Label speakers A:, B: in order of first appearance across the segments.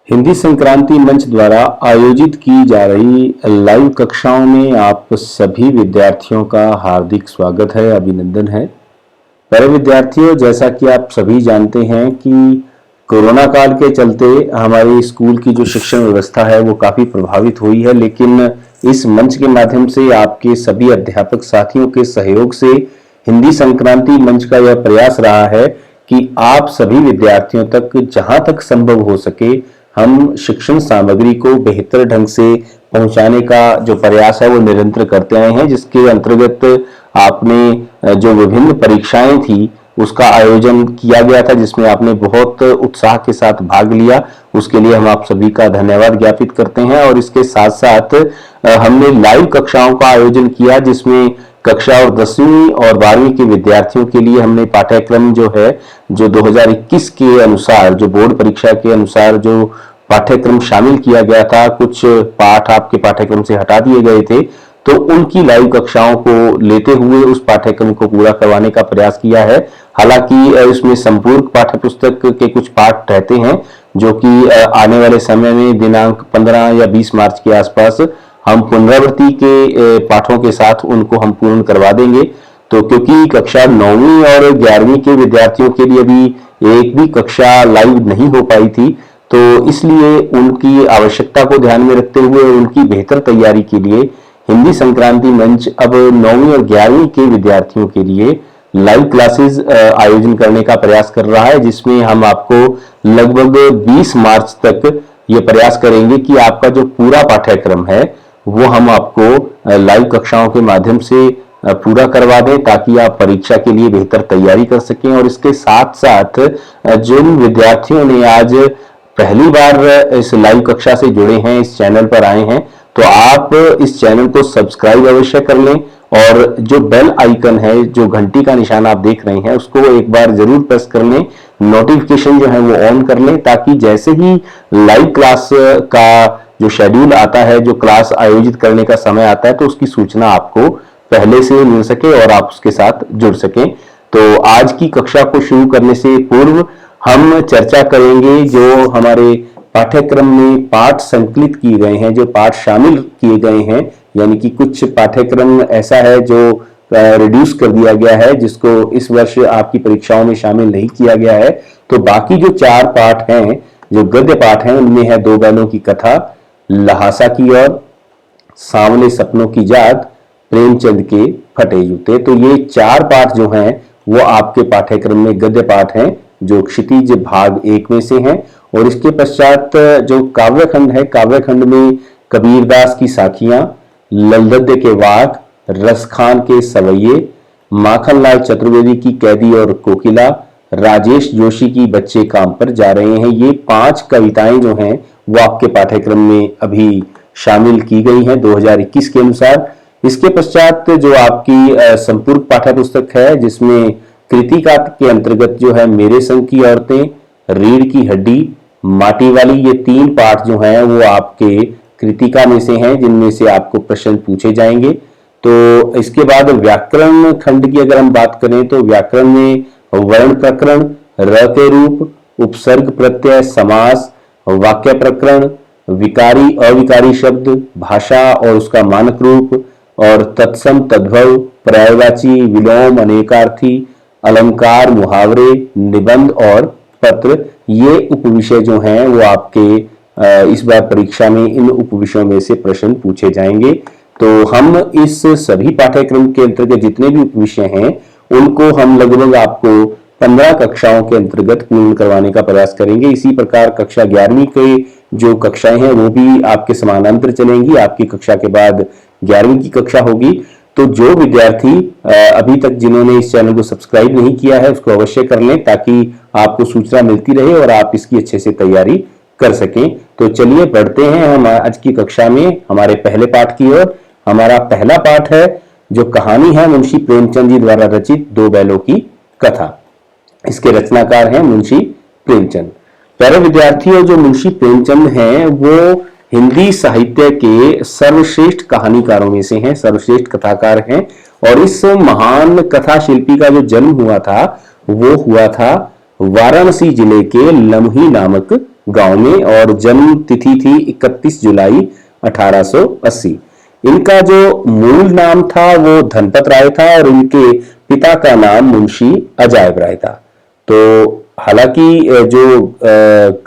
A: हिंदी संक्रांति मंच द्वारा आयोजित की जा रही लाइव कक्षाओं में आप सभी विद्यार्थियों का हार्दिक स्वागत है, अभिनंदन है। प्यारे विद्यार्थियों, जैसा कि आप सभी जानते हैं कि कोरोना काल के चलते हमारे स्कूल की जो शिक्षण व्यवस्था है वो काफ़ी प्रभावित हुई है, लेकिन इस मंच के माध्यम से आपके सभी अध्यापक साथियों के सहयोग से हिंदी संक्रांति मंच का यह प्रयास रहा है कि आप सभी विद्यार्थियों तक जहां तक संभव हो सके हम शिक्षण सामग्री को बेहतर ढंग से पहुंचाने का जो प्रयास है वो निरंतर करते आए हैं, जिसके अंतर्गत आपने जो विभिन्न परीक्षाएं थी उसका आयोजन किया गया था, जिसमें आपने बहुत उत्साह के साथ भाग लिया। उसके लिए हम आप सभी का धन्यवाद ज्ञापित करते हैं। और इसके साथ साथ हमने लाइव कक्षाओं का आयोजन किया, जिसमें कक्षा और 10वीं और 12वीं के विद्यार्थियों के लिए हमने पाठ्यक्रम जो है जो 2021 के अनुसार, जो बोर्ड परीक्षा के अनुसार जो पाठ्यक्रम शामिल किया गया था, कुछ पाठ आपके पाठ्यक्रम से हटा दिए गए थे, तो उनकी लाइव कक्षाओं को लेते हुए उस पाठ्यक्रम को पूरा करवाने का प्रयास किया है। हालांकि इसमें संपूर्ण पाठ्य पुस्तक के कुछ पाठ रहते हैं जो कि आने वाले समय में दिनांक 15 या 20 मार्च के आसपास हम पुनरावृत्ति के पाठों के साथ उनको हम पूर्ण करवा देंगे। तो क्योंकि कक्षा 9वीं और 11वीं के विद्यार्थियों के लिए अभी एक भी कक्षा लाइव नहीं हो पाई थी, तो इसलिए उनकी आवश्यकता को ध्यान में रखते हुए उनकी बेहतर तैयारी के लिए हिंदी संक्रांति मंच अब 9वीं और 11वीं के विद्यार्थियों के लिए लाइव क्लासेस आयोजन करने का प्रयास कर रहा है, जिसमें हम आपको लगभग 20 मार्च तक ये प्रयास करेंगे कि आपका जो पूरा पाठ्यक्रम है वो हम आपको लाइव कक्षाओं के माध्यम से पूरा करवा दें, ताकि आप परीक्षा के लिए बेहतर तैयारी कर सकें। और इसके साथ साथ जिन विद्यार्थियों ने आज पहली बार इस लाइव कक्षा से जुड़े हैं, इस चैनल पर आए हैं, तो आप इस चैनल को सब्सक्राइब अवश्य कर लें और जो बेल आइकन है, जो घंटी का निशान आप देख रहे हैं, उसको एक बार जरूर प्रेस कर लें। नोटिफिकेशन जो है वो ऑन कर लें, ताकि जैसे ही लाइव क्लास का जो शेड्यूल आता है, जो क्लास आयोजित करने का समय आता है, तो उसकी सूचना आपको पहले से मिल सके और आप उसके साथ जुड़ सकें। तो आज की कक्षा को शुरू करने से पूर्व हम चर्चा करेंगे जो हमारे पाठ्यक्रम में पाठ संकलित किए गए हैं, जो पाठ शामिल किए गए हैं, यानी कि कुछ पाठ्यक्रम ऐसा है जो रिड्यूस कर दिया गया है, जिसको इस वर्ष आपकी परीक्षाओं में शामिल नहीं किया गया है। तो बाकी जो 4 पाठ हैं, जो गद्य पाठ हैं, उनमें है 2 बैलों की कथा, लहासा की ओर, सांवले सपनों की जाग, प्रेमचंद के फटे जूते। तो ये 4 पाठ जो हैं वो आपके पाठ्यक्रम में गद्य पाठ हैं, जो क्षितिज भाग 1 में से हैं। और इसके पश्चात जो काव्यखंड है, काव्यखंड में कबीरदास की साखियां, ललदद्य के वाक, रसखान के सवैये, माखनलाल चतुर्वेदी की कैदी और कोकिला, राजेश जोशी की बच्चे काम पर जा रहे हैं। ये 5 कविताएं जो हैं वो आपके पाठ्यक्रम में अभी शामिल की गई हैं 2021 के अनुसार। इसके पश्चात जो आपकी संपूर्ण पाठ्य पुस्तक है, जिसमें कृतिका के अंतर्गत जो है मेरे संग की औरतें, रीढ़ की हड्डी, माटी वाली, ये 3 पाठ जो हैं वो आपके कृतिका में से हैं, जिनमें से आपको प्रश्न पूछे जाएंगे। तो इसके बाद व्याकरण खंड की अगर हम बात करें तो व्याकरण में वर्ण प्रकरण, र के रूप, उपसर्ग प्रत्यय, समास, वाक्य प्रकरण, विकारी अविकारी शब्द, भाषा और उसका मानक रूप, और तत्सम तद्भव, पर्यायवाची, विलोम, अनेकार्थी, अलंकार, मुहावरे, निबंध और पत्र, ये उपविषय जो हैं वो आपके इस बार परीक्षा में इन उपविषयों में से प्रश्न पूछे जाएंगे। तो हम इस सभी पाठ्यक्रम के अंतर्गत जितने भी उपविषय हैं उनको हम लगभग आपको 15 कक्षाओं के अंतर्गत पूर्ण करवाने का प्रयास करेंगे। इसी प्रकार कक्षा 11वीं के जो कक्षाएं हैं वो भी आपके समानांतर चलेंगी। आपकी कक्षा के बाद 11वीं की कक्षा होगी। तो जो विद्यार्थी अभी तक जिन्होंने इस चैनल को सब्सक्राइब नहीं किया है उसको अवश्य कर लें, ताकि आपको सूचना मिलती रहे और आप इसकी अच्छे से तैयारी कर सकें। तो चलिए बढ़ते हैं हम आज की कक्षा में हमारे पहले पाठ की ओर। हमारा पहला पाठ है जो कहानी है मुंशी प्रेमचंद जी द्वारा रचित 2 बैलों की कथा। इसके रचनाकार हैं मुंशी प्रेमचंद। प्यारे विद्यार्थियों, जो मुंशी प्रेमचंद हैं वो हिंदी साहित्य के सर्वश्रेष्ठ कहानीकारों में से हैं, सर्वश्रेष्ठ कथाकार हैं। और इस महान कथा शिल्पी का जो जन्म हुआ था वो हुआ था वाराणसी जिले के लमही नामक गांव में और जन्म तिथि थी 31 जुलाई 1880। इनका जो मूल नाम था वो धनपत राय था और इनके पिता का नाम मुंशी अजायब राय था। तो हालांकि जो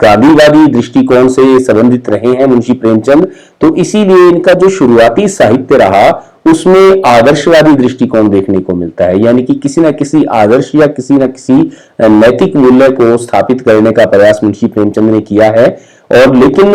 A: गांधीवादी दृष्टिकोण से संबंधित रहे हैं मुंशी प्रेमचंद, तो इसीलिए इनका जो शुरुआती साहित्य रहा उसमें आदर्शवादी दृष्टिकोण देखने को मिलता है, यानी कि किसी न किसी आदर्श या किसी न किसी नैतिक मूल्य को स्थापित करने का प्रयास मुंशी प्रेमचंद ने किया है। और लेकिन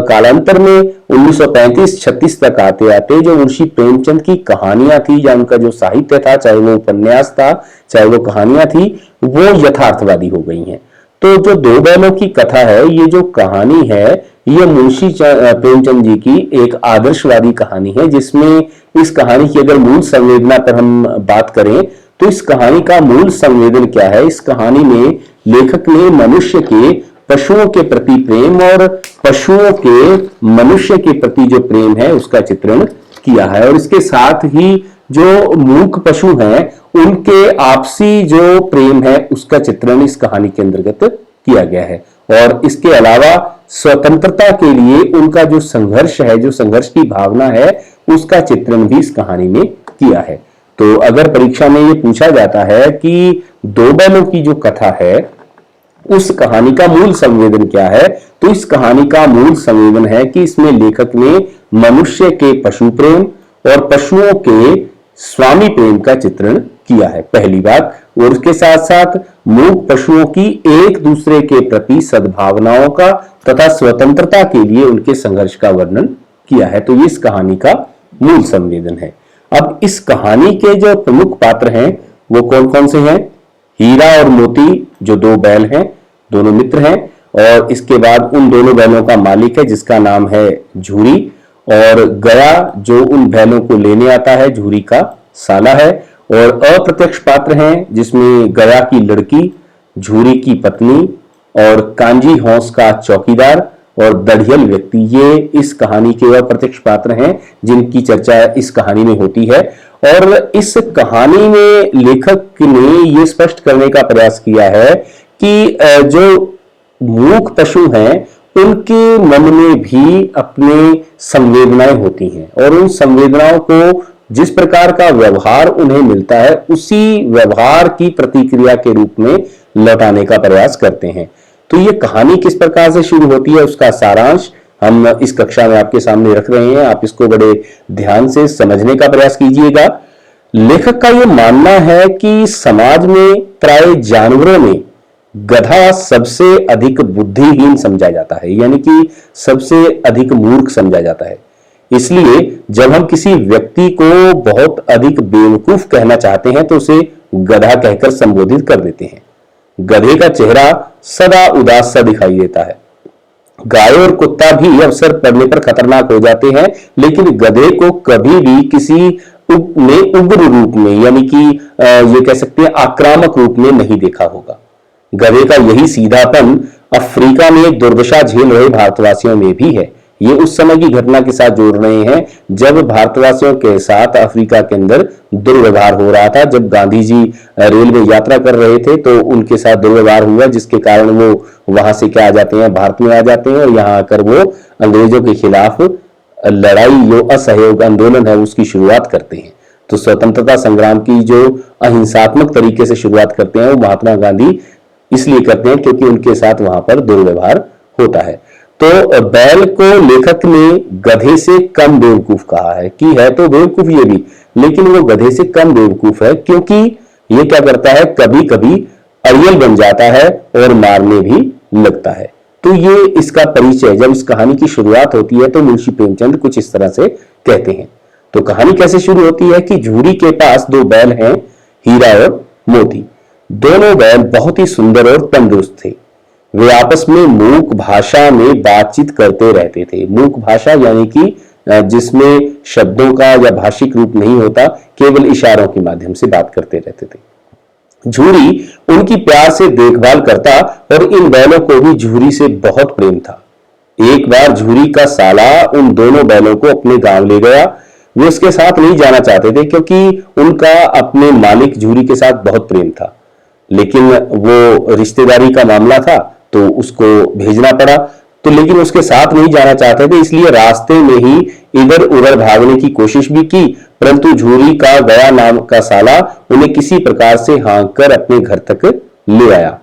A: कालांतर में 1935-36 तक आते आते जो मुंशी प्रेमचंद की कहानियां थी या उनका जो साहित्य था, चाहे वो उपन्यास था चाहे वो कहानियां थी, वो यथार्थवादी हो गई हैं। तो जो दो बैलों की कथा है, ये जो कहानी है ये मुंशी प्रेमचंद जी की एक आदर्शवादी कहानी है, जिसमें इस कहानी की अगर मूल संवेदना पर हम बात करें तो इस कहानी का मूल संवेदन क्या है। इस कहानी में लेखक ने मनुष्य के पशुओं के प्रति प्रेम और पशुओं के मनुष्य के प्रति जो प्रेम है उसका चित्रण किया है। और इसके साथ ही जो मूक पशु हैं उनके आपसी जो प्रेम है उसका चित्रण इस कहानी के अंतर्गत किया गया है। और इसके अलावा स्वतंत्रता के लिए उनका जो संघर्ष है, जो संघर्ष की भावना है, उसका चित्रण भी इस कहानी में किया है। तो अगर परीक्षा में ये पूछा जाता है कि दो बैलों की जो कथा है उस कहानी का मूल संवेदन क्या है, तो इस कहानी का मूल संवेदन है कि इसमें लेखक ने मनुष्य के पशु प्रेम और पशुओं के स्वामी प्रेम का चित्रण किया है, पहली बात। और उसके साथ साथ मूक पशुओं की एक दूसरे के प्रति सद्भावनाओं का तथा स्वतंत्रता के लिए उनके संघर्ष का वर्णन किया है। तो ये इस कहानी का मूल संवेदन है। अब इस कहानी के जो प्रमुख पात्र हैं वो कौन कौन से हैं? हीरा और मोती जो दो बैल हैं, दोनों मित्र हैं। और इसके बाद उन दोनों बैलों का मालिक है जिसका नाम है झूरी, और गया जो उन बैलों को लेने आता है झूरी का साला है। और अप्रत्यक्ष पात्र हैं जिसमें गया की लड़की, झूरी की पत्नी और कांजी हौस का चौकीदार और दढ़ियल व्यक्ति, ये इस कहानी के अप्रत्यक्ष पात्र हैं जिनकी चर्चा इस कहानी में होती है। और इस कहानी में लेखक ने ये स्पष्ट करने का प्रयास किया है कि जो मूक पशु हैं उनके मन में भी अपने संवेदनाएं होती हैं और उन संवेदनाओं को जिस प्रकार का व्यवहार उन्हें मिलता है उसी व्यवहार की प्रतिक्रिया के रूप में लौटाने का प्रयास करते हैं। तो ये कहानी किस प्रकार से शुरू होती है उसका सारांश हम इस कक्षा में आपके सामने रख रहे हैं। आप इसको बड़े ध्यान से समझने का प्रयास कीजिएगा। लेखक का यह मानना है कि समाज में प्राय जानवरों में गधा सबसे अधिक बुद्धिहीन समझा जाता है, यानी कि सबसे अधिक मूर्ख समझा जाता है। इसलिए जब हम किसी व्यक्ति को बहुत अधिक बेवकूफ कहना चाहते हैं तो उसे गधा कहकर संबोधित कर देते हैं। गधे का चेहरा सदा उदास सा दिखाई देता है। गाय और कुत्ता भी अवसर पड़ने पर खतरनाक हो जाते हैं, लेकिन गधे को कभी भी किसी उग्र रूप में, यानी कि ये कह सकते हैं आक्रामक रूप में नहीं देखा होगा। गधे का यही सीधापन अफ्रीका में दुर्दशा झेल रहे भारतवासियों में भी है। ये उस समय की घटना के साथ जोड़ रहे हैं जब भारतवासियों के साथ अफ्रीका के अंदर दुर्व्यवहार हो रहा था। जब गांधी जी रेल में यात्रा कर रहे थे तो उनके साथ दुर्व्यवहार हुआ, जिसके कारण वो वहां से क्या आ जाते हैं, भारत में आ जाते हैं और यहाँ आकर वो अंग्रेजों के खिलाफ लड़ाई, जो असहयोग आंदोलन है उसकी शुरुआत करते हैं। तो स्वतंत्रता संग्राम की जो अहिंसात्मक तरीके से शुरुआत करते हैं वो महात्मा गांधी इसलिए करते हैं क्योंकि उनके साथ वहां पर दुर्व्यवहार होता है। तो बैल को लेखक ने गधे से कम बेवकूफ कहा है कि है तो बेवकूफ ये भी, लेकिन वो गधे से कम बेवकूफ है क्योंकि ये क्या करता है, कभी कभी अड़ियल बन जाता है और मारने भी लगता है। तो ये इसका परिचय जब इस कहानी की शुरुआत होती है तो मुंशी प्रेमचंद कुछ इस तरह से कहते हैं। तो कहानी कैसे शुरू होती है कि झूरी के पास दो बैल हैं, हीरा और मोती। दोनों बैल बहुत ही सुंदर और तंदुरुस्त थे। वे आपस में मूक भाषा में बातचीत करते रहते थे। मूक भाषा यानी कि जिसमें शब्दों का या भाषिक रूप नहीं होता, केवल इशारों के माध्यम से बात करते रहते थे। झूरी उनकी प्यार से देखभाल करता और इन बैलों को भी झूरी से बहुत प्रेम था। एक बार झूरी का साला उन दोनों बैलों को अपने गांव ले गया। वे उसके साथ नहीं जाना चाहते थे क्योंकि उनका अपने मालिक झूरी के साथ बहुत प्रेम था, लेकिन वो रिश्तेदारी का मामला था तो उसको भेजना पड़ा। तो लेकिन उसके साथ नहीं जाना चाहते थे, इसलिए रास्ते में ही इधर उधर भागने की कोशिश भी की, परंतु झूरी का गया नाम का साला उन्हें किसी प्रकार से हाँक कर अपने घर तक ले आया।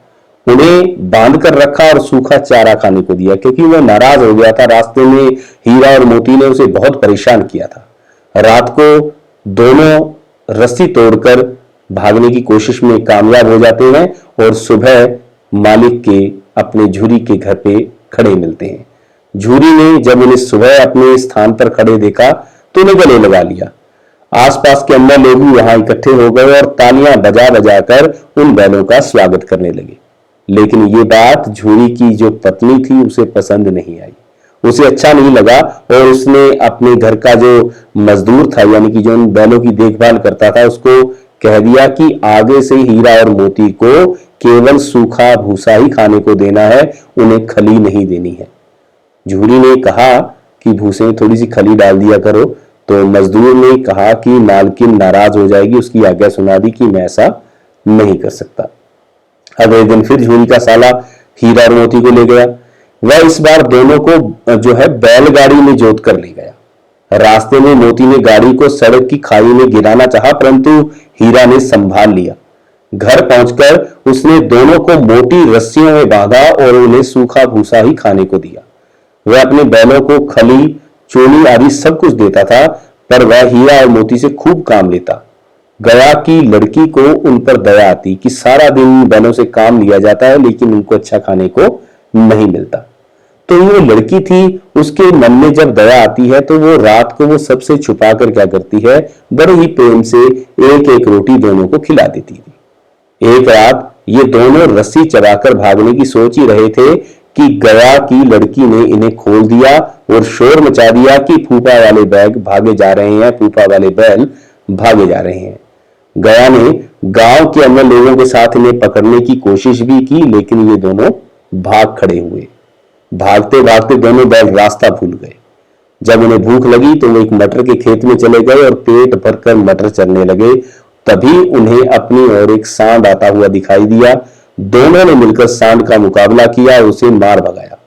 A: उन्हें बांध कर रखा और सूखा चारा खाने को दिया, क्योंकि वह नाराज हो गया था। रास्ते में हीरा और मोती ने उसे बहुत परेशान किया था। रात को दोनों रस्सी तोड़कर भागने की कोशिश में कामयाब हो जाते हैं और सुबह मालिक के अपने झूरी के घर पे खड़े मिलते हैं। झूरी ने जब उन्हें सुबह अपने स्थान पर खड़े देखा तो उन्हें गले लगा लिया। आसपास के अन्य लोग भी वहां इकट्ठे हो गए और तालियां बजा बजा कर उन बैलों का स्वागत करने लगे। लेकिन ये बात झूरी की जो पत्नी थी उसे पसंद नहीं आई, उसे अच्छा नहीं लगा और उसने अपने घर का जो मजदूर था, यानी कि जो उन बैलों की देखभाल करता था, उसको कह दिया कि आगे से हीरा और मोती को केवल सूखा भूसा ही खाने को देना है, उन्हें खली नहीं देनी है। झूरी ने कहा कि भूसे में थोड़ी सी खली डाल दिया करो, तो मजदूर ने कहा कि मालकिन नाराज हो जाएगी, उसकी आज्ञा सुना दी कि मैं ऐसा नहीं कर सकता। अगले दिन फिर झूरी का साला हीरा और मोती को ले गया। वह इस बार दोनों को जो है बैलगाड़ी में जोत कर ले गया। रास्ते में मोती ने गाड़ी को सड़क की खाई में गिराना चाहा, परंतु हीरा ने संभाल लिया। घर पहुंचकर उसने दोनों को मोटी रस्सियों में बांधा और उन्हें सूखा भूसा ही खाने को दिया। वह अपने बैलों को खली, चोली आदि सब कुछ देता था, पर वह हीरा और मोती से खूब काम लेता। गया की लड़की को उन पर दया आती कि सारा दिन बैलों से काम लिया जाता है, लेकिन उनको अच्छा खाने को नहीं मिलता। तो वो लड़की थी, उसके मन में जब दया आती है तो वो रात को वो सबसे छुपा कर क्या करती है, बड़े ही प्रेम से एक एक रोटी दोनों को खिला देती थी। एक रात ये दोनों रस्सी चबाकर भागने की सोच ही रहे थे कि गया की लड़की ने इन्हें खोल दिया और शोर मचा दिया कि फूफा वाले बैग भागे जा रहे हैं, फूफा वाले बैल भागे जा रहे हैं। गया ने गांव के अन्य लोगों के साथ इन्हें पकड़ने की कोशिश भी की, लेकिन ये दोनों भाग खड़े हुए। भागते भागते दोनों बैल रास्ता भूल गए। जब उन्हें भूख लगी तो वो एक मटर के खेत में चले गए और पेट भरकर मटर चरने लगे। तभी उन्हें अपनी ओर एक सांड आता हुआ दिखाई दिया। दोनों ने मिलकर सांड का मुकाबला किया और उसे मार भगाया।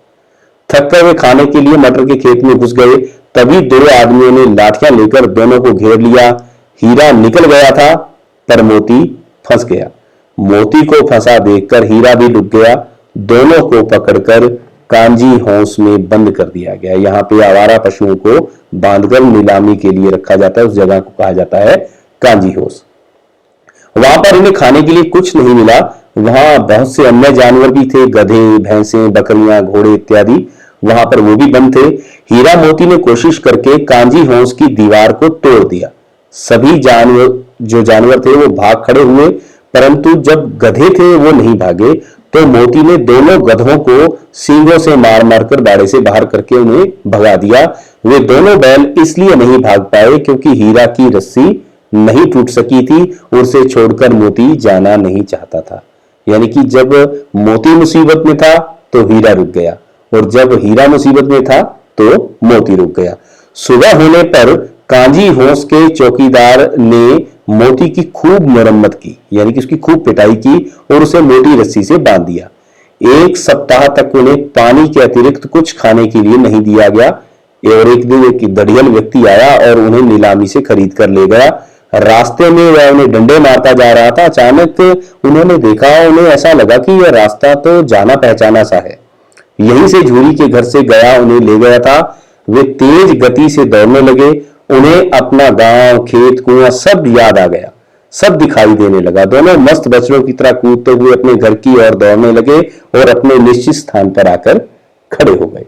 A: थक कर वे खाने के लिए मटर के खेत में घुस गए। तभी दो आदमियों ने लाठियां लेकर दोनों को घेर लिया। हीरा निकल गया था, पर मोती फंस गया। मोती को फंसा देखकर हीरा भी डूब गया। दोनों को पकड़कर कांजी हौस में बंद कर दिया गया। यहाँ पे आवारा पशुओं को बांधकर नीलामी के लिए रखा जाता है, उस जगह को कहा जाता है कांजी हौस। वहां पर इन्हें खाने के लिए कुछ नहीं मिला। वहां बहुत से अन्य जानवर भी थे, गधे, भैंसे, बकरियां, घोड़े इत्यादि, वहां पर वो भी बंद थे। हीरा मोती ने कोशिश करके कांजी हौस की दीवार को तोड़ दिया। सभी जानवर थे वो भाग खड़े हुए, परंतु जब गधे थे वो नहीं भागे। तो मोती ने दोनों गधों को सींगों से मार मारकर बाड़े से बाहर करके उन्हें भगा दिया। वे दोनों बैल इसलिए नहीं भाग पाए क्योंकि हीरा की रस्सी नहीं टूट सकी थी, उसे छोड़कर मोती जाना नहीं चाहता था। यानी कि जब मोती मुसीबत में था तो हीरा रुक गया, और जब हीरा मुसीबत में था तो मोती रुक गया। सुबह होने पर कांजी हौस के चौकीदार ने मोती की खूब मरम्मत की, यानी कि उसकी खूब पिटाई की और उसे मोटी रस्सी से बांध दिया। एक सप्ताह तक उन्हें पानी के अतिरिक्त कुछ खाने के लिए नहीं दिया गया। और एक दिन एक दड़ियल व्यक्ति आया और उन्हें नीलामी से खरीद कर ले गया। रास्ते में वह उन्हें डंडे मारता जा रहा था। अचानक उन्होंने देखा, उन्हें ऐसा लगा कि यह रास्ता तो जाना पहचाना सा है। यहीं से झूरी के घर से गया उन्हें ले गया था। वे तेज गति से दौड़ने लगे। उन्हें अपना गांव, खेत, कुआं सब याद आ गया, सब दिखाई देने लगा। दोनों मस्त बच्चों की तरह कूदते हुए अपने घर की ओर दौड़ने लगे और अपने निश्चित स्थान पर आकर खड़े हो गए।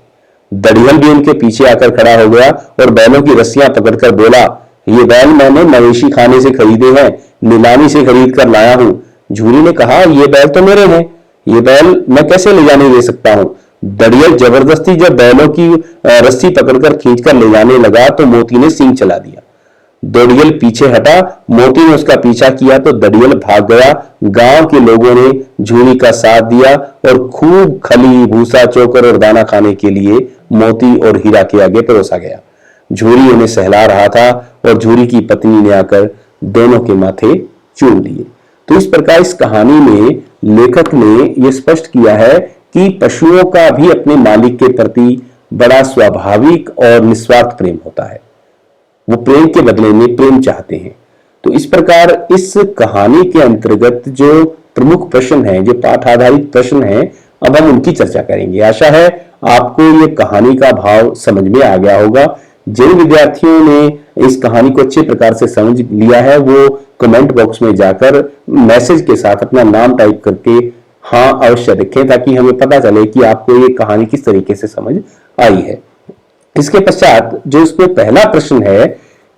A: दड़ियल भी उनके पीछे आकर खड़ा हो गया और बैलों की रस्सियां पकड़कर बोला, ये बैल मैंने मवेशी खाने से खरीदे हैं, नीलामी से खरीद कर लाया हूं। झूरी ने कहा, ये बैल तो मेरे हैं, ये बैल मैं कैसे ले जाने दे सकता हूं। दड़ियल जबरदस्ती जब बैलों की रस्सी पकड़कर खींचकर ले जाने लगा तो मोती ने सींग चला दिया। दड़ियल पीछे हटा, मोती ने उसका पीछा किया तो दड़ियल भाग गया। गांव के लोगों ने झूरी का साथ दिया और खूब खली, भूसा, चोकर और दाना खाने के लिए मोती और हीरा के आगे परोसा गया। झूरी उन्हें सहला रहा था और झूरी की पत्नी ने आकर दोनों के माथे चूम लिए। तो इस प्रकार इस कहानी में लेखक ने यह स्पष्ट किया है कि पशुओं का भी अपने मालिक के प्रति बड़ा स्वाभाविक और निस्वार्थ प्रेम होता है। वो प्रेम के बदले में प्रेम चाहते हैं। तो इस प्रकार इस कहानी के अंतर्गत जो प्रमुख प्रश्न हैं, जो पाठ आधारित प्रश्न हैं, अब हम उनकी चर्चा करेंगे। आशा है आपको ये कहानी का भाव समझ में आ गया होगा। जिन विद्यार्थियों ने इस कहानी को अच्छे प्रकार से समझ लिया है वो कमेंट बॉक्स में जाकर मैसेज के साथ अपना नाम टाइप करके हाँ अवश्य लिखें, ताकि हमें पता चले कि आपको ये कहानी किस तरीके से समझ आई है। इसके पश्चात जो इसमें पहला प्रश्न है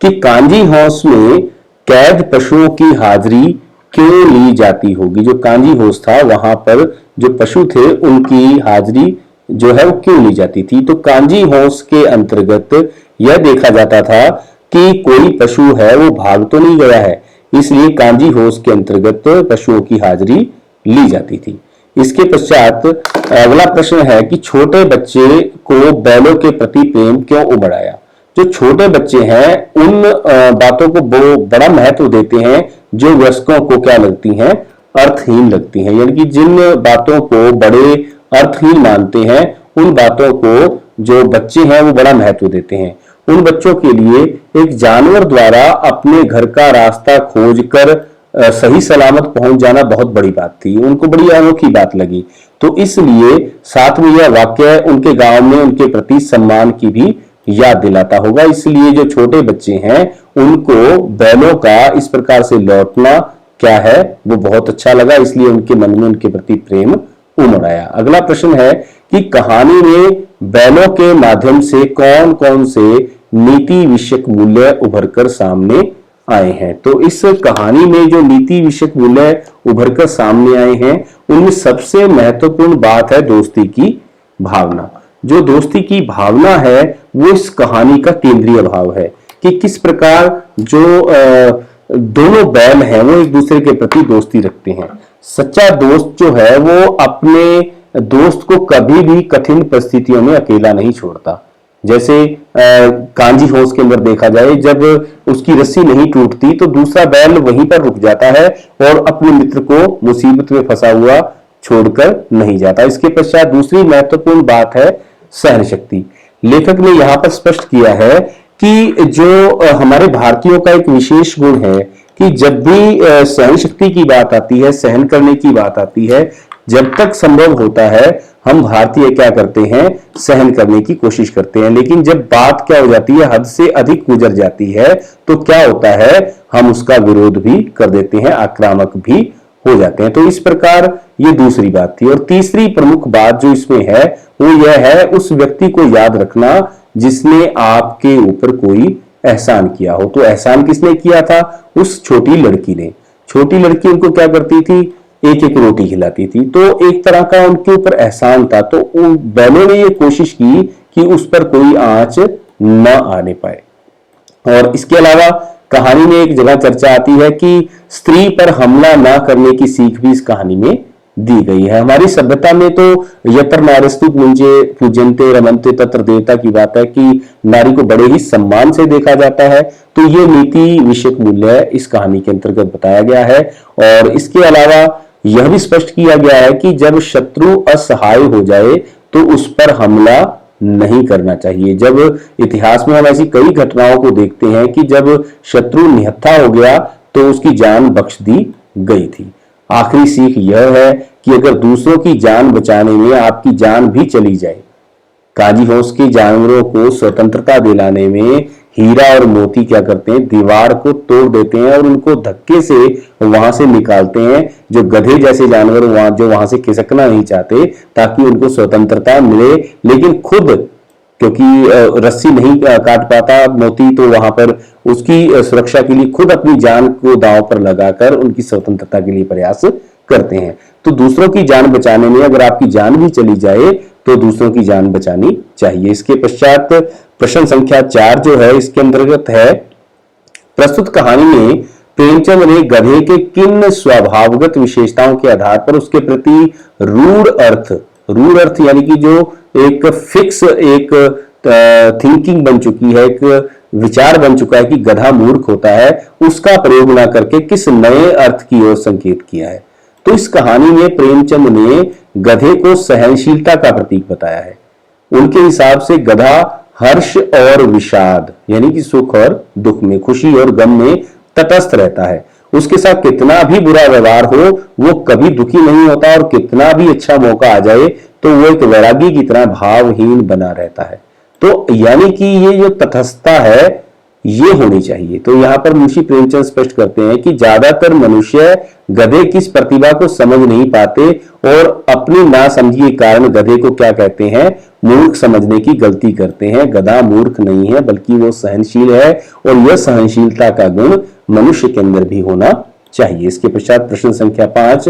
A: कि कांजी हाउस में कैद पशुओं की हाजिरी क्यों ली जाती होगी। जो कांजी हाउस था वहां पर जो पशु थे उनकी हाजिरी जो है वो क्यों ली जाती थी। तो कांजी हाउस के अंतर्गत यह देखा जाता था कि कोई पशु है वो भाग तो नहीं गया है, इसलिए कांजी हाउस के अंतर्गत पशुओं की हाजिरी ली जाती थी। इसके पश्चात अगला प्रश्न है कि छोटे बच्चे को बैलों के प्रति प्रेम क्यों उमड़ आया। जो छोटे बच्चे हैं उन बातों को वो बड़ा महत्व देते हैं जो वयस्कों को क्या लगती हैं, अर्थहीन लगती हैं। यानी कि जिन बातों को बड़े अर्थहीन मानते हैं उन बातों को जो बच्चे हैं वो बड़ा महत्व देते हैं। उन बच्चों के लिए एक जानवर द्वारा अपने घर का रास्ता खोजकर सही सलामत पहुंच जाना बहुत बड़ी बात थी, उनको बड़ी अनोखी बात लगी। तो इसलिए साथ में यह वाक्य उनके गांव में उनके प्रति सम्मान की भी याद दिलाता होगा। इसलिए जो छोटे बच्चे हैं उनको बैलों का इस प्रकार से लौटना क्या है वो बहुत अच्छा लगा, इसलिए उनके मन में उनके प्रति प्रेम उमड़ आया। अगला प्रश्न है कि कहानी में बैलों के माध्यम से कौन कौन से नीति विषयक मूल्य उभरकर सामने आए हैं। तो इस कहानी में जो नीति विषयक मूल्य उभरकर सामने आए हैं उनमें सबसे महत्वपूर्ण बात है दोस्ती की भावना। जो दोस्ती की भावना है वो इस कहानी का केंद्रीय भाव है कि किस प्रकार जो दोनों बैल हैं वो एक दूसरे के प्रति दोस्ती रखते हैं। सच्चा दोस्त जो है वो अपने दोस्त को कभी भी कठिन परिस्थितियों में अकेला नहीं छोड़ता। जैसे कांजी हाउस के अंदर देखा जाए, जब उसकी रस्सी नहीं टूटती तो दूसरा बैल वहीं पर रुक जाता है और अपने मित्र को मुसीबत में फंसा हुआ छोड़कर नहीं जाता। इसके पश्चात दूसरी महत्वपूर्ण बात है सहन शक्ति। लेखक ने यहाँ पर स्पष्ट किया है कि जो हमारे भारतीयों का एक विशेष गुण है कि जब भी सहन शक्ति की बात आती है, सहन करने की बात आती है, जब तक संभव होता है हम भारतीय क्या करते हैं, सहन करने की कोशिश करते हैं। लेकिन जब बात क्या हो जाती है, हद से अधिक गुजर जाती है, तो क्या होता है, हम उसका विरोध भी कर देते हैं, आक्रामक भी हो जाते हैं। तो इस प्रकार ये दूसरी बात थी। और तीसरी प्रमुख बात जो इसमें है वो यह है उस व्यक्ति को याद रखना जिसने आपके ऊपर कोई एहसान किया हो। तो एहसान किसने किया था, उस छोटी लड़की ने। छोटी लड़की उनको क्या करती थी, एक एक रोटी खिलाती थी, तो एक तरह का उनके ऊपर एहसान था। तो उन बैलों ने ये कोशिश की कि उस पर कोई आंच न आने पाए। और इसके अलावा कहानी में एक जगह चर्चा आती है कि स्त्री पर हमला ना करने की सीख भी इस कहानी में दी गई है। हमारी सभ्यता में तो यत्र नारीस्तु पूज्यन्ते रमन्ते तत्र देवता की बात है कि नारी को बड़े ही सम्मान से देखा जाता है। तो ये नीति विषयक मूल्य इस कहानी के अंतर्गत बताया गया है। और इसके अलावा यह भी स्पष्ट किया गया है कि जब शत्रु असहाय हो जाए तो उस पर हमला नहीं करना चाहिए। जब इतिहास में हम ऐसी कई घटनाओं को देखते हैं कि जब शत्रु निहत्था हो गया तो उसकी जान बख्श दी गई थी। आखिरी सीख यह है कि अगर दूसरों की जान बचाने में आपकी जान भी चली जाए, काजी हाउस के जानवरों को स्वतंत्रता दिलाने में हीरा और मोती क्या करते हैं, दीवार को तोड़ देते हैं और उनको धक्के से वहां से निकालते हैं। जो गधे जैसे जानवर वहां से खिसकना नहीं चाहते ताकि उनको स्वतंत्रता मिले, लेकिन खुद क्योंकि रस्सी नहीं काट पाता मोती, तो वहां पर उसकी सुरक्षा के लिए खुद अपनी जान को दांव पर लगाकर उनकी स्वतंत्रता के लिए प्रयास करते हैं। तो दूसरों की जान बचाने में अगर आपकी जान भी चली जाए तो दूसरों की जान बचानी चाहिए। इसके पश्चात प्रश्न संख्या 4 जो है इसके अंतर्गत है, प्रस्तुत कहानी में प्रेमचंद ने गधे के किन स्वभावगत विशेषताओं के आधार पर उसके प्रति रूढ़ अर्थ यानी कि जो एक फिक्स एक थिंकिंग बन चुकी है, एक विचार बन चुका है कि गधा मूर्ख होता है, उसका प्रयोग ना करके किस नए अर्थ की ओर संकेत किया है। तो इस कहानी में प्रेमचंद ने गधे को सहनशीलता का प्रतीक बताया है। उनके हिसाब से गधा हर्ष और विषाद यानी कि सुख और दुख में, खुशी और गम में तटस्थ रहता है। उसके साथ कितना भी बुरा व्यवहार हो वो कभी दुखी नहीं होता, और कितना भी अच्छा मौका आ जाए तो वो एक वैरागी की तरह भावहीन बना रहता है। तो यानी कि ये जो तटस्थता है ये होनी चाहिए। तो यहां पर मुंशी प्रेमचंद स्पष्ट करते हैं कि ज्यादातर मनुष्य गधे की इस प्रतिभा को समझ नहीं पाते और अपनी नासमझी के कारण गधे को क्या कहते हैं, मूर्ख समझने की गलती करते हैं। गधा मूर्ख नहीं है बल्कि वो सहनशील है, और यह सहनशीलता का गुण मनुष्य के अंदर भी होना चाहिए। इसके पश्चात प्रश्न संख्या 5,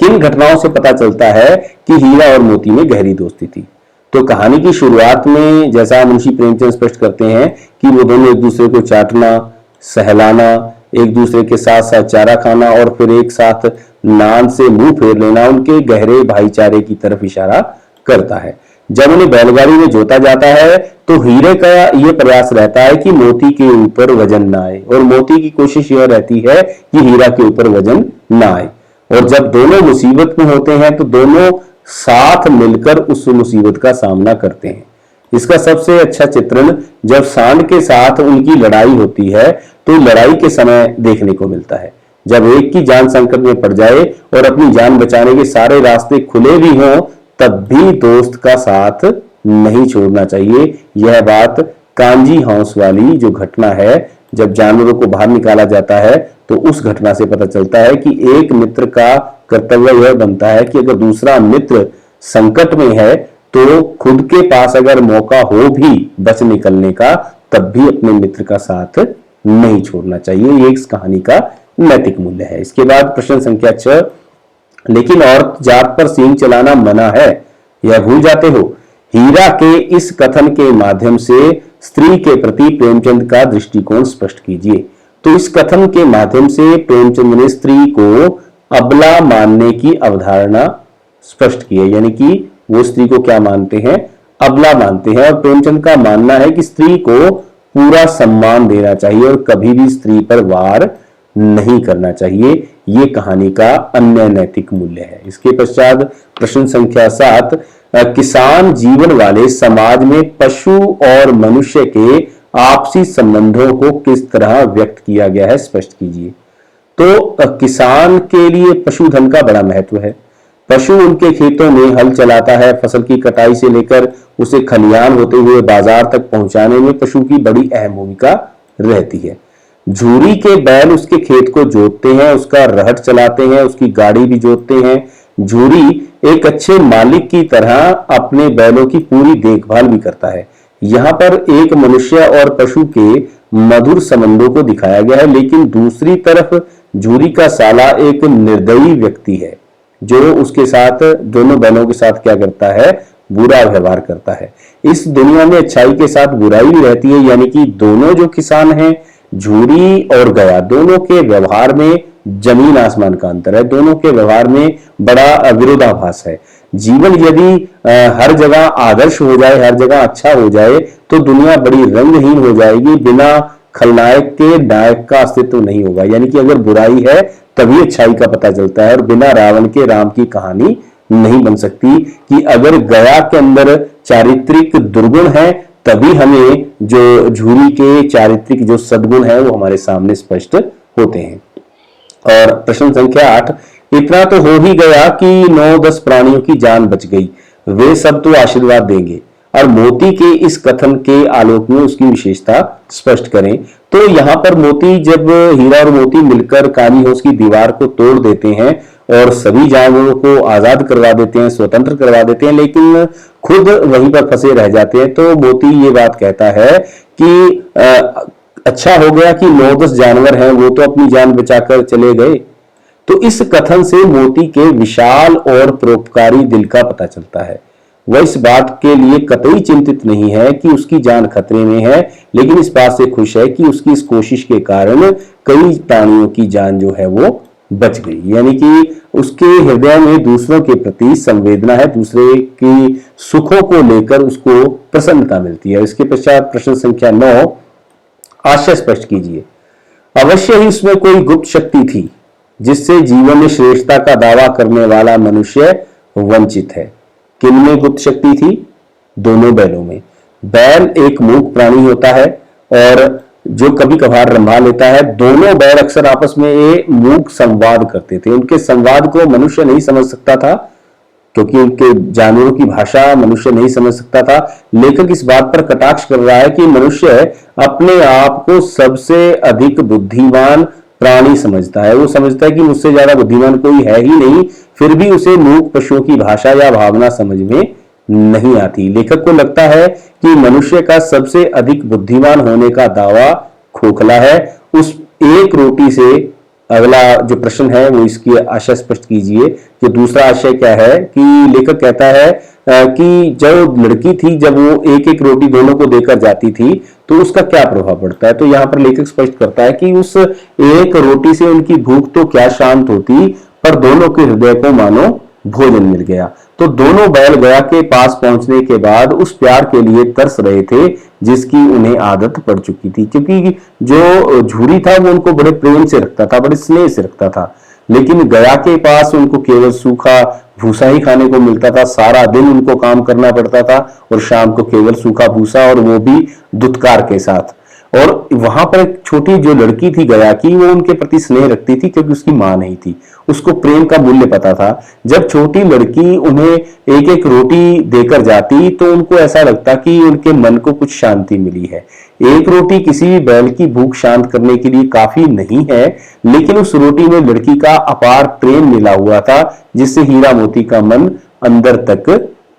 A: किन घटनाओं से पता चलता है कि हीरा और मोती में गहरी दोस्ती थी? तो कहानी की शुरुआत में जैसा मुंशी प्रेमचंद स्पष्ट करते हैं कि वो दोनों एक दूसरे को चाटना, सहलाना, एक दूसरे के साथ साथ चारा खाना और फिर एक साथ नान से मुंह फेर लेना उनके गहरे भाईचारे की तरफ इशारा करता है। जब उन्हें बैलगाड़ी में जोता जाता है तो हीरे का यह प्रयास रहता है कि मोती के ऊपर वजन ना आए, और मोती की कोशिश यह रहती है कि हीरा के ऊपर वजन ना आए। और जब दोनों मुसीबत में होते हैं तो दोनों साथ मिलकर उस मुसीबत का सामना करते हैं। इसका सबसे अच्छा चित्रण जब सांड के साथ उनकी लड़ाई होती है तो लड़ाई के समय देखने को मिलता है। जब एक की जान संकट में पड़ जाए और अपनी जान बचाने के सारे रास्ते खुले भी हों तब भी दोस्त का साथ नहीं छोड़ना चाहिए। यह बात कांजी हाउस वाली जो घटना है, जब जानवरों को बाहर निकाला जाता है तो उस घटना से पता चलता है कि एक मित्र का कर्तव्य यह बनता है कि अगर दूसरा मित्र संकट में है तो खुद के पास अगर मौका हो भी बच निकलने का तब भी अपने मित्र का साथ नहीं छोड़ना चाहिए। ये इस कहानी का नैतिक मूल्य है। इसके बाद प्रश्न संख्या 6, लेकिन औरत जात पर सींग चलाना मना है, यह भूल जाते हो? हीरा के इस कथन के माध्यम से स्त्री के प्रति प्रेमचंद का दृष्टिकोण स्पष्ट कीजिए। तो इस कथन के माध्यम से प्रेमचंद ने स्त्री को अबला मानने की अवधारणा स्पष्ट की है, यानी कि वो स्त्री को क्या मानते हैं, अबला मानते हैं। और प्रेमचंद का मानना है कि स्त्री को पूरा सम्मान देना चाहिए और कभी भी स्त्री पर वार नहीं करना चाहिए। ये कहानी का अन्य नैतिक मूल्य है। इसके पश्चात प्रश्न संख्या 7, किसान जीवन वाले समाज में पशु और मनुष्य के आपसी संबंधों को किस तरह व्यक्त किया गया है, स्पष्ट कीजिए। तो किसान के लिए पशुधन का बड़ा महत्व है। पशु उनके खेतों में हल चलाता है, फसल की कटाई से लेकर उसे खलियान होते हुए बाजार तक पहुंचाने में पशु की बड़ी अहम भूमिका रहती है। झूरी के बैल उसके खेत को जोतते हैं, उसका रहट चलाते हैं, उसकी गाड़ी भी जोतते हैं। झूरी एक अच्छे मालिक की तरह अपने बैलों की पूरी देखभाल भी करता है। यहाँ पर एक मनुष्य और पशु के मधुर संबंधों को दिखाया गया है, लेकिन दूसरी तरफ झूरी का साला एक निर्दयी व्यक्ति है जो उसके साथ, दोनों बैलों के साथ क्या करता है, बुरा व्यवहार करता है। इस दुनिया में अच्छाई के साथ बुराई भी रहती है, यानी कि दोनों जो किसान हैं, झूरी और गया, दोनों के व्यवहार में जमीन आसमान का अंतर है। दोनों के व्यवहार में बड़ा विरोधाभास है। जीवन यदि हर जगह आदर्श हो जाए, हर जगह अच्छा हो जाए तो दुनिया बड़ी रंगहीन हो जाएगी। बिना खलनायक के नायक का अस्तित्व नहीं होगा, यानी कि अगर बुराई है तभी अच्छाई का पता चलता है, और बिना रावण के राम की कहानी नहीं बन सकती। कि अगर गया के अंदर चारित्रिक दुर्गुण है तभी हमें जो झूरी के चारित्रिक जो सद्गुण है वो हमारे सामने स्पष्ट होते हैं। और प्रश्न संख्या 8, इतना तो हो ही गया कि 9-10 प्राणियों की जान बच गई, वे सब तो आशीर्वाद देंगे। और मोती के इस कथन के आलोक में उसकी विशेषता स्पष्ट करें। तो यहाँ पर मोती, जब हीरा और मोती मिलकर काली हाउस की दीवार को तोड़ देते हैं और सभी जानवरों को आजाद करवा देते हैं, स्वतंत्र करवा देते हैं, लेकिन खुद वहीं पर फंसे रह जाते हैं, तो मोती ये बात कहता है कि अच्छा हो गया कि 9-10 जानवर हैं, वो तो अपनी जान बचाकर चले गए। तो इस कथन से मोती के विशाल और परोपकारी दिल का पता चलता है। वह इस बात के लिए कतई चिंतित नहीं है कि उसकी जान खतरे में है, लेकिन इस बात से खुश है कि उसकी इस कोशिश के कारण कई प्राणियों की जान जो है वो बच गई। यानी कि उसके हृदय में दूसरों के प्रति संवेदना है, दूसरे की सुखों को लेकर उसको प्रसन्नता मिलती है। इसके पश्चात प्रश्न संख्या 9, आशय स्पष्ट कीजिए। अवश्य ही उसमें कोई गुप्त शक्ति थी, जिससे जीवन में श्रेष्ठता का दावा करने वाला मनुष्य वंचित है। किनमें गुप्त शक्ति थी? दोनों बैलों में। बैल एक मूक प्राणी होता है और जो कभी कभार रंभा लेता है। दोनों बैल अक्सर आपस में ये मूक संवाद करते थे। उनके संवाद को मनुष्य नहीं समझ सकता था, क्योंकि उनके जानवरों की भाषा मनुष्य नहीं समझ सकता था। लेखक इस बात पर कटाक्ष कर रहा है कि मनुष्य अपने आप को सबसे अधिक बुद्धिमान प्राणी समझता है। वो समझता है कि मुझसे ज्यादा बुद्धिमान कोई है ही नहीं, फिर भी उसे मूक पशुओं की भाषा या भावना समझ में नहीं आती। लेखक को लगता है कि मनुष्य का सबसे अधिक बुद्धिमान होने का दावा खोखला है। उस एक रोटी से अगला जो प्रश्न है वो इसकी आशय स्पष्ट कीजिए। जो दूसरा आशय क्या है कि लेखक कहता है कि जो लड़की थी जब वो एक एक रोटी दोनों को देकर जाती थी तो उसका क्या प्रभाव पड़ता है। तो यहाँ पर लेखक स्पष्ट करता है कि उस एक रोटी से उनकी भूख तो क्या शांत होती, पर दोनों के हृदय को मानो भोजन मिल गया। तो दोनों बैल गया के पास पहुंचने के बाद उस प्यार के लिए तरस रहे थे जिसकी उन्हें आदत पड़ चुकी थी, क्योंकि जो झूरी था वो उनको बड़े प्रेम से रखता था, बड़े स्नेह से रखता था। लेकिन गया के पास उनको केवल सूखा भूसा ही खाने को मिलता था। सारा दिन उनको काम करना पड़ता था और शाम को केवल सूखा भूसा, और वो भी दुत्कार के साथ। और वहां पर एक छोटी जो लड़की थी गया की, वो उनके प्रति स्नेह रखती थी क्योंकि उसकी मां नहीं थी, उसको प्रेम का मूल्य पता था। जब छोटी लड़की उन्हें एक एक रोटी देकर जाती तो उनको ऐसा लगता कि उनके मन को कुछ शांति मिली है। एक रोटी किसी भी बैल की भूख शांत करने के लिए काफी नहीं है, लेकिन उस रोटी में लड़की का अपार प्रेम मिला हुआ था, जिससे हीरा मोती का मन अंदर तक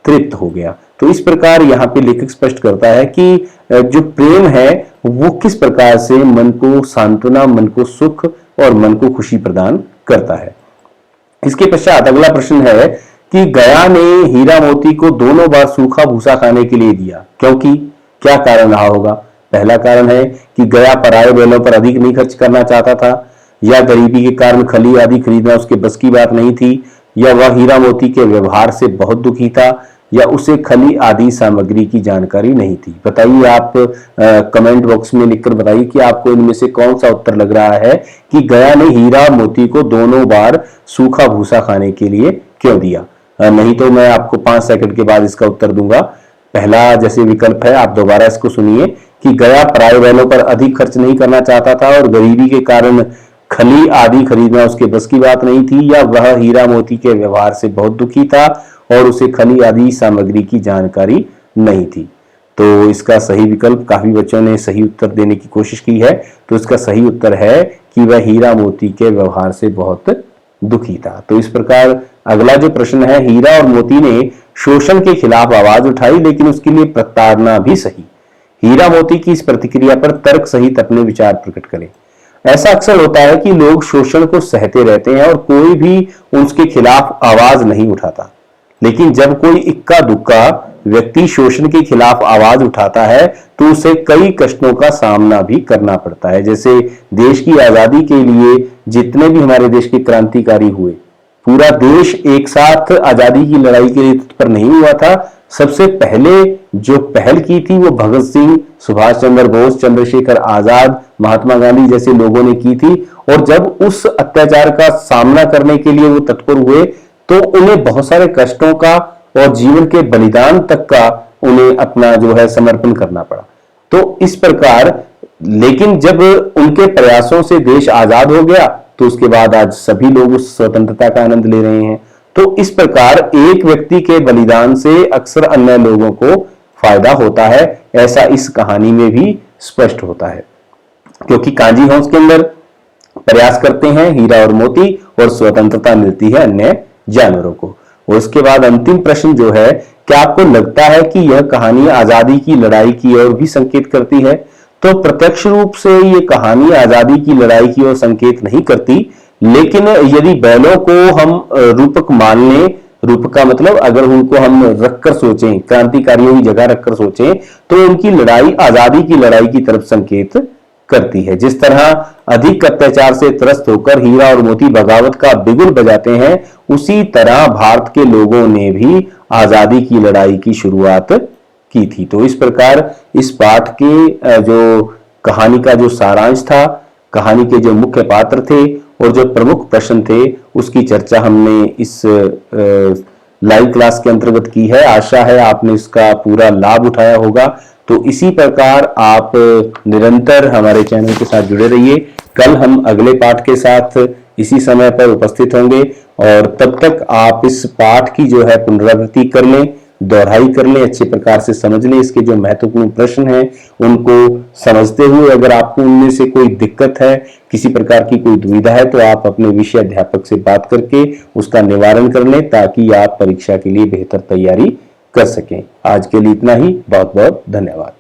A: तृप्त हो गया। तो इस प्रकार यहाँ पे लेखक स्पष्ट करता है कि जो प्रेम है वो किस प्रकार से मन को सांत्वना, मन को सुख और मन को खुशी प्रदान करता है। इसके पश्चात अगला प्रश्न है कि गया ने हीरा मोती को दोनों बार सूखा भूसा खाने के लिए दिया, क्योंकि क्या कारण रहा होगा। पहला कारण है कि गया पराये बैलों पर अधिक नहीं खर्च करना चाहता था, या गरीबी के कारण खली आदि खरीदना उसके बस की बात नहीं थी, या वह हीरा मोती के व्यवहार से बहुत दुखी था, या उसे खली आदि सामग्री की जानकारी नहीं थी। बताइए आप कमेंट बॉक्स में लिखकर बताइए कि आपको इनमें से कौन सा उत्तर लग रहा है कि गया ने हीरा मोती को दोनों बार सूखा भूसा खाने के लिए क्यों दिया। नहीं तो मैं आपको 5 सेकंड के बाद इसका उत्तर दूंगा। पहला जैसे विकल्प है, आप दोबारा इसको सुनिए कि गया पराये बैलों पर अधिक खर्च नहीं करना चाहता था और गरीबी के कारण खली आदि खरीदना उसके बस की बात नहीं थी, या वह हीरा मोती के व्यवहार से बहुत दुखी था और उसे खली आदि सामग्री की जानकारी नहीं थी। तो इसका सही विकल्प, काफी बच्चों ने सही उत्तर देने की कोशिश की है, तो इसका सही उत्तर है कि वह हीरा मोती के व्यवहार से बहुत दुखी था। तो इस प्रकार अगला जो प्रश्न है, हीरा और मोती ने शोषण के खिलाफ आवाज उठाई, लेकिन उसके लिए प्रताड़ना भी सही। हीरा मोती की इस प्रतिक्रिया पर तर्क सहित अपने विचार प्रकट करें। ऐसा अक्सर होता है कि लोग शोषण को सहते रहते हैं और कोई भी उसके खिलाफ आवाज नहीं उठाता, लेकिन जब कोई इक्का दुक्का व्यक्ति शोषण के खिलाफ आवाज उठाता है तो उसे कई कष्टों का सामना भी करना पड़ता है। जैसे देश की आजादी के लिए जितने भी हमारे देश के क्रांतिकारी हुए, पूरा देश एक साथ आजादी की लड़ाई के लिए तत्पर नहीं हुआ था। सबसे पहले जो पहल की थी वो भगत सिंह, सुभाष चंद्र बोस, चंद्रशेखर आजाद, महात्मा गांधी जैसे लोगों ने की थी। और जब उस अत्याचार का सामना करने के लिए वो तत्पर हुए तो उन्हें बहुत सारे कष्टों का और जीवन के बलिदान तक का उन्हें अपना जो है समर्पण करना पड़ा। तो इस प्रकार, लेकिन जब उनके प्रयासों से देश आजाद हो गया तो उसके बाद आज सभी लोग उस स्वतंत्रता का आनंद ले रहे हैं। तो इस प्रकार एक व्यक्ति के बलिदान से अक्सर अन्य लोगों को फायदा होता है, ऐसा इस कहानी में भी स्पष्ट होता है। क्योंकि कांजी हंस के अंदर प्रयास करते हैं हीरा और मोती और स्वतंत्रता मिलती है अन्य जानवरों को। और उसके बाद अंतिम प्रश्न जो है, क्या आपको लगता है कि यह कहानी आजादी की लड़ाई की ओर भी संकेत करती है? तो प्रत्यक्ष रूप से ये कहानी आजादी की लड़ाई की ओर संकेत नहीं करती, लेकिन यदि बैलों को हम रूपक मान लें, रूपक का मतलब अगर उनको हम रखकर सोचें, क्रांतिकारियों की जगह रखकर सोचें, तो उनकी लड़ाई आजादी की लड़ाई की तरफ संकेत करती है। जिस तरह अधिक अत्याचार से त्रस्त होकर हीरा और मोती बगावत का बिगुल बजाते हैं, उसी तरह भारत के लोगों ने भी आजादी की लड़ाई की शुरुआत की थी। तो इस प्रकार इस पाठ के जो कहानी का जो सारांश था, कहानी के जो मुख्य पात्र थे और जो प्रमुख प्रश्न थे उसकी चर्चा हमने इस लाइव क्लास के अंतर्गत की है। आशा है आपने इसका पूरा लाभ उठाया होगा। तो इसी प्रकार आप निरंतर हमारे चैनल के साथ जुड़े रहिए। कल हम अगले पाठ के साथ इसी समय पर उपस्थित होंगे और तब तक आप इस पाठ की जो है पुनरावृत्ति कर लें, दोहराई कर लें, अच्छे प्रकार से समझ लें। इसके जो महत्वपूर्ण प्रश्न हैं उनको समझते हुए अगर आपको उनमें से कोई दिक्कत है, किसी प्रकार की कोई दुविधा है, तो आप अपने विषय अध्यापक से बात करके उसका निवारण कर लें ताकि आप परीक्षा के लिए बेहतर तैयारी कर सकें। आज के लिए इतना ही। बहुत बहुत धन्यवाद।